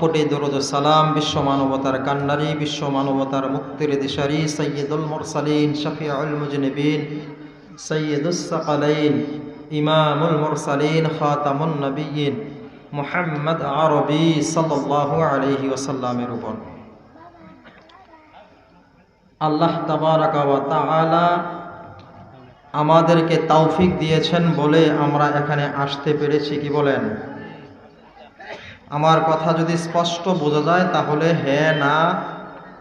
কোটি দরুদ ও সালাম বিশ্ব মানবতার কান্ডারি, বিশ্ব মানবতার মুক্তির দিশারি, সৈয়দুল মুরসালিন, শফিউল মুজনিবিন, সৈয়দুস সাকালাইন, ইমামুল মুরসালিন, খাতামুন নবিয়্যিন মুহাম্মদ আরবি সাল্লাল্লাহু আলাইহি ওয়াসাল্লামের উপর আল্লাহ তাবারাকা ওয়া তাআলা আমাদেরকে তৌফিক দিয়েছেন বলে আমরা এখানে আসতে পেরেছি। কি বলেন? আমার কথা যদি স্পষ্ট বোঝা যায় তাহলে হ্যাঁ না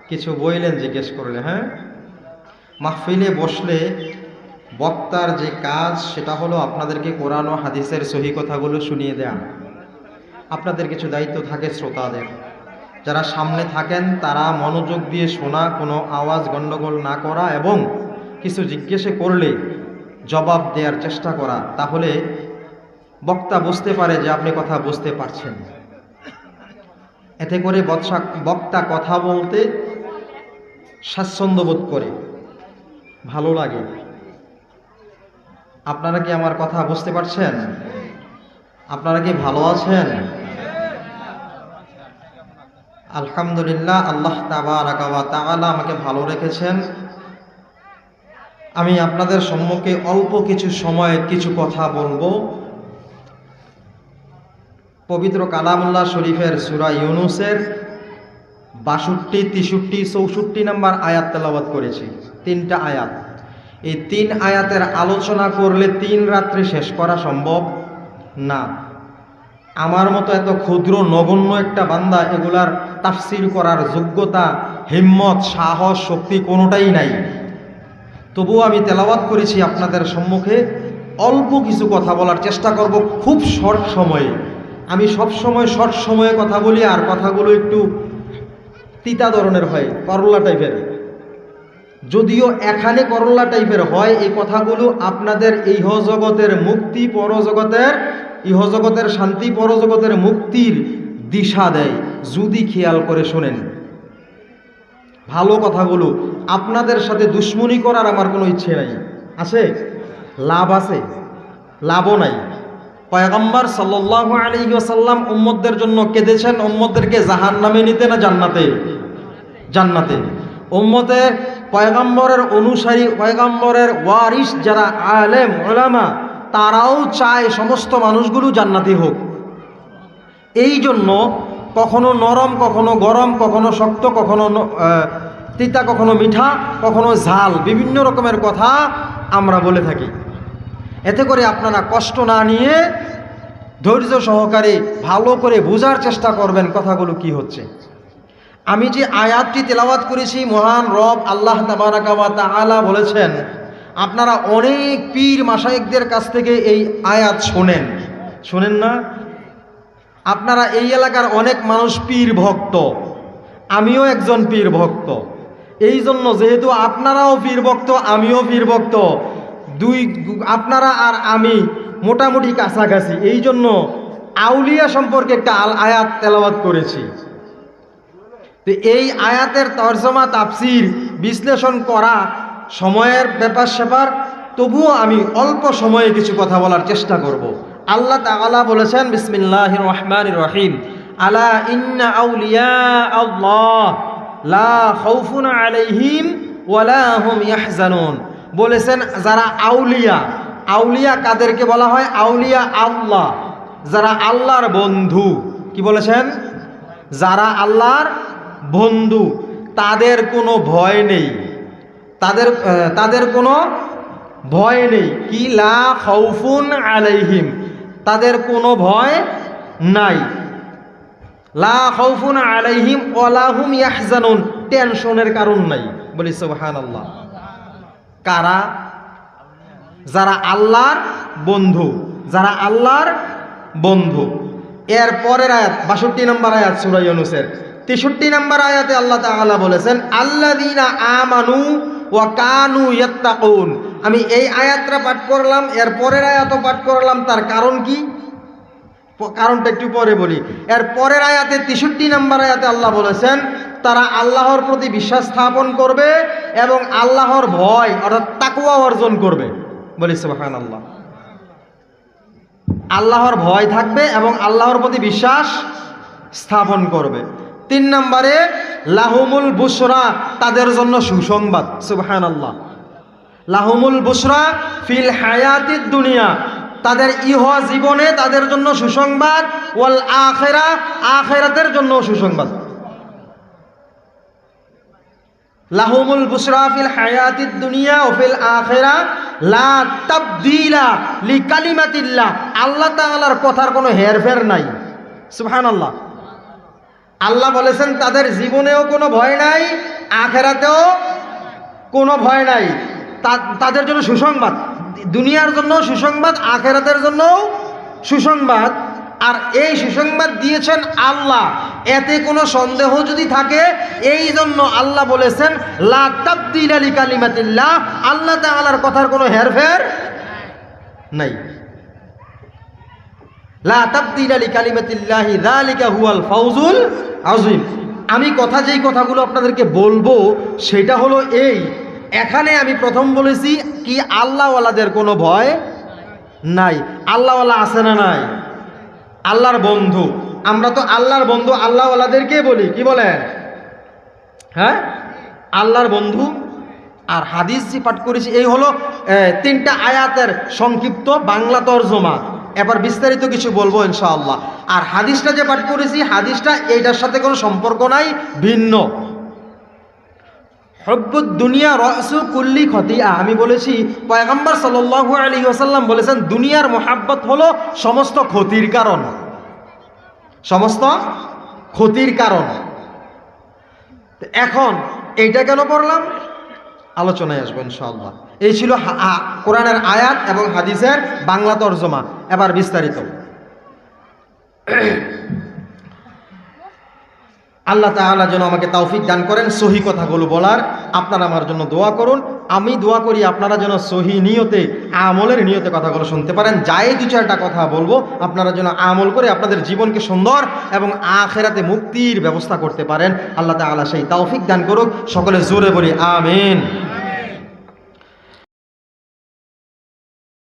কিছু বইলেন, জিজ্ঞেস করলে। হ্যাঁ, মাহফিলে বসলে বক্তার যে কাজ সেটা হলো আপনাদেরকে কোরআন ও হাদিসের সহি কথাগুলো শুনিয়ে দেয়া। আপনাদের কিছু দায়িত্ব থাকে শ্রোতাদের, যারা সামনে থাকেন তারা মনোযোগ দিয়ে শোনা, কোনো আওয়াজ গণ্ডগোল না করা এবং কিছু জিজ্ঞেস করলে জবাব দেওয়ার চেষ্টা করা, তাহলে বক্তা বুঝতে পারে যে আপনি কথা বুঝতে পারছেন। এতে করে বক্তা কথা বলতে স্বাচ্ছন্দ্য বোধ করে, ভালো লাগে। আপনারা কি আমার কথা বুঝতে পারছেন? আপনারা কি ভালো আছেন? আলহামদুলিল্লাহ, আল্লাহ তাবারাকা ওয়া তাআলা আমাকে ভালো রেখেছেন। আমি আপনাদের সম্মুখে অল্প কিছু সময় কিছু কথা বলবো। পবিত্র কালামুল্লাহ শরীফের সূরা ইউনূসের ৬২, ৬৩, ৬৪ নম্বর আয়াত তেলাওয়াত করেছি। ৩টা আয়াত। এই ৩ আয়াতের আলোচনা করলে ৩ রাত্রে শেষ করা সম্ভব না। আমার মতো এত ক্ষুদ্র নগণ্য একটা বান্দা এগুলার তাফসীর করার যোগ্যতা, হিম্মত, সাহস, শক্তি কোনোটাই নাই। তবুও আমি তেলাওয়াত করেছি আপনাদের সম্মুখে। অল্প কিছু কথা বলার চেষ্টা করব খুব শর্ট সময়ে। আমি সব সময় শর্ট সময়ে কথা বলি, আর কথাগুলো একটু তিতা ধরনের হয়, করলা টাইপের। যদিও এখানে করলা টাইপের হয়, এই কথাগুলো আপনাদের ইহজগতের মুক্তি, পরজগতের ইহজগতের শান্তি, পরজগতের মুক্তির দিশা দেয় যদি খেয়াল করে শোনেন। ভালো কথাগুলো। আপনাদের সাথে দুশ্মনী করার আমার কোনো ইচ্ছে নাই। আছে? লাভ আছে? লাভও নাই। পয়গম্বর সাল্লাল্লাহু আলাইহি ওয়াসাল্লাম উম্মতদের জন্য কেঁদেছেন, উম্মতদেরকে জাহান্নামে নিতে না জান্নাতে? জান্নাতে। উম্মতের পয়গম্বরের অনুসারী, পয়গম্বরের ওয়ারিস যারা আলেম উলামা, তারাও চায় সমস্ত মানুষগুলো জান্নাতি হোক। এই জন্য কখনো নরম, কখনো গরম, কখনো শক্ত, কখনো তিতা, কখনো মিঠা, কখনো ঝাল, বিভিন্ন রকমের কথা আমরা বলে থাকি। এতে করে আপনারা কষ্ট না নিয়ে ধৈর্য সহকারে ভালো করে বোঝার চেষ্টা করবেন কথাগুলো কি হচ্ছে। আমি যে আয়াতটি তেলাওয়াত করেছি, মহান রব আল্লাহ তাবারাকা ওয়া তাআলা বলেছেন, আপনারা অনেক পীর মাশায়েখদের কাছ থেকে এই আয়াত শোনেন। শোনেন না? আপনারা এই এলাকার অনেক মানুষ পীর ভক্ত, আমিও একজন পীর ভক্ত। এই জন্য যেহেতু আপনারাও পীর ভক্ত, আমিও পীর ভক্ত, আপনারা আর আমি মোটামুটি কাছাকাছি। এই জন্য আউলিয়া সম্পর্কে একটা আয়াত তেলাওয়াত করেছি। তো এই আয়াতের তরজমা, তাফসীর, বিশ্লেষণ করা সময়ের ব্যাপার স্যাপার, তবুও আমি অল্প সময়ে কিছু কথা বলার চেষ্টা করব। আল্লাহ তাআলা বলেছেন, বিসমিল্লাহির রহমানির রহিম, আলা ইন্না আউলিয়া আল্লাহ লা খাউফুন আলাইহিম ওয়ালা হুম ইয়াহজানুন। বলেছেন যারা আউলিয়া, আউলিয়া কাদেরকে বলা হয়? আউলিয়া আল্লাহ, যারা আল্লাহর বন্ধু। কি বলেছেন? যারা আল্লাহর বন্ধু, তাদের কোনো ভয় নেই, তাদের কোনো ভয় নেই। কি? লা খাউফুন আলাইহিম, তাদের কোনো ভয় নাই। লা খাউফুন আলাইহিম ওয়ালা হুম ইয়াহজানুন, টেনশনের কারণ নাই। বলি সুবহানাল্লাহ। কারা? যারা আল্লাহর বন্ধু, যারা আল্লাহর বন্ধু। এর পরের আয়াত ৬২ নম্বর আয়াত সূরা ইউনূসের ৬৩ নম্বর আয়াতে আল্লাহ তাআলা বলেছেন, আল্লাযীনা আমানু ওয়া কানু ইয়াত্তাকুন। আমি এই আয়াতটা পাঠ করলাম, এর পরের আয়াতও পাঠ করলাম। তার কারণ কি? কারণটা একটু পরে বলি। এর পরের আয়াতে ৬৩ নম্বর আয়াতে আল্লাহ বলেছেন, তারা আল্লাহর প্রতি বিশ্বাস স্থাপন করবে এবং আল্লাহর ভয় অর্থাৎ তাকওয়া অর্জন করবে। বলি সুবহানাল্লাহ। আল্লাহর ভয় থাকবে এবং আল্লাহর প্রতি বিশ্বাস স্থাপন করবে। 3 নম্বরে লাহুমুল বুশরা, তাদের জন্য সুসংবাদ। সুবহানাল্লাহ। লাহুমুল বুশরা ফিল হায়াতিদ দুনিয়া, তাদের ইহ জীবনে তাদের জন্য সুসংবাদ, ওয়াল আখিরা, আখিরাতের জন্য সুসংবাদ। লাহুমুল বুশরা ফিল হায়াতিদ দুনিয়া ও ফিল আখিরা লা তাবদীলা লিকালিমাতিল্লাহ, আল্লাহ তাআলার কথার কোনো হেরফের নাই। সুবহানাল্লাহ। আল্লাহ বলেছেন তাদের জীবনেও কোনো ভয় নাই, আখিরাতেও কোনো ভয় নাই। তাদের জন্য সুসংবাদ, দুনিয়ার জন্য সুসংবাদ, আখিরাতের জন্য সুসংবাদ। আর এই সুসংবাদ দিয়েছেন আল্লাহ, এতে কোনো সন্দেহ যদি থাকে, এই জন্য আল্লাহ বলেছেন লা তাবদীলা লিকালিমাতিল্লাহ, আল্লাহ তাআলার কথার কোনো হেরফের নাই। লা তাবদীলা লিকালিমাতিল্লাহি যালিকা হুয়াল ফাউজুল আযীম। আমি যেই কথাগুলো আপনাদেরকে বলবো সেটা হলো এই, এখানে আমি প্রথম বলেছি কি আল্লাহওয়ালাদের কোনো ভয় নাই। আল্লাহওয়ালা আছে না নাই? আল্লাহর বন্ধু, আমরা তো আল্লাহর বন্ধু আল্লাহওয়ালাদেরকে বলি, কি বলেন? হ্যাঁ, আল্লাহর বন্ধু। আর হাদিস যে পাঠ করেছি এই হলো 3টা আয়াতের সংক্ষিপ্ত বাংলা তরজমা। এবার বিস্তারিত কিছু বলবো ইনশাআল্লাহ। আর হাদিসটা যে পাঠ করেছি, হাদিসটা এইটার সাথে কোনো সম্পর্ক নাই, ভিন্ন। হুব্বুদ দুনিয়া রাসু কুল্লি খতিয়া, আমি বলেছি পয়গম্বর সাল্লাল্লাহু আলাইহি ওয়াসাল্লাম বলেছেন দুনিয়ার মোহাব্বত হলো সমস্ত ক্ষতির কারণ, সমস্ত ক্ষতির কারণ। এখন এইটা কেন পড়লাম, আলোচনায় আসবো ইনশাআল্লাহ। এই ছিল কোরআনের আয়াত এবং হাদিসের বাংলা তরজমা। এবার বিস্তারিত। আল্লাহ তাআলা যেন আমাকে তৌফিক দান করেন সহি কথাগুলো বলার। আপনারা আমার জন্য দোয়া করুন, আমি দোয়া করি আপনারা যেন সহি নিয়তে, আমলের নিয়তে কথাগুলো শুনতে পারেন। যাই 2-4টা কথা বলবো, আপনারা যেন আমল করে আপনাদের জীবনকে সুন্দর এবং আখিরাতে মুক্তির ব্যবস্থা করতে পারেন। আল্লাহ তাআলা সেই তৌফিক দান করুক। সকলে জোরে বলি আমিন।